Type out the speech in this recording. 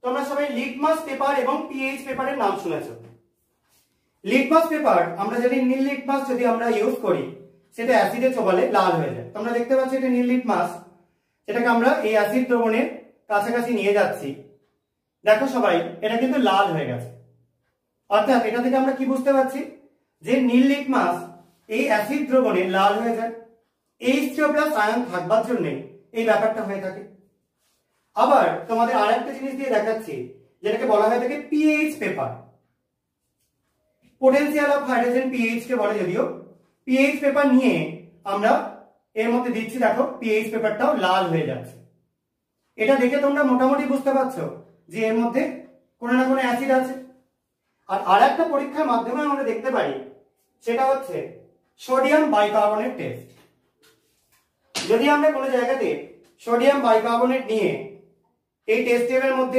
তোমরা সবাই litmus paper এবং পিএইচ পেপারের নাম শুনেছো। লিটমাস পেপার আমরা যদি নীল লিটমাস যদি আমরা ইউজ করি সেটা অ্যাসিডে চোবালে লাল হয়ে যায়। তোমরা দেখতে পাচ্ছ এটা নীল লিটমাস, যেটাকে আমরা এই অ্যাসিড দ্রবণের কাছাকাছি নিয়ে যাচ্ছি। দেখো সবাই এটা কিন্তু লাল হয়ে গেছে। অর্থাৎ এটা থেকে আমরা কি বুঝতে পারছি যে নীল লিটমাস এই অ্যাসিড দ্রবণে লাল হয়ে যায়। H2+ আয়ন থাকবার জন্য এই ব্যাপারটা হয়ে থাকে। আবার তোমাদের আরেকটা জিনিস দিয়ে দেখাচ্ছি যেটাকে বলা হয় থাকে pH paper. Potential of hydrogen pH কে বলে, যদিও পিএইচ পেপার নিয়ে আমরা এর মধ্যে দিচ্ছি। দেখো পিএইচ পেপারটাও লাল হয়ে যাচ্ছে। এটা দেখে তোমরা মোটামুটি বুঝতে পারছো যে এর মধ্যে কোনো না কোনো অ্যাসিড আছে। আর আরেকটা পরীক্ষার মাধ্যমে আমরা দেখতে পারি, সেটা হচ্ছে সোডিয়াম বাইকার্বনেট টেস্ট। যদি আমরা কোনো জায়গাতে সোডিয়াম বাইকার্বনেট নিয়ে এই টেস্ট টিউবের মধ্যে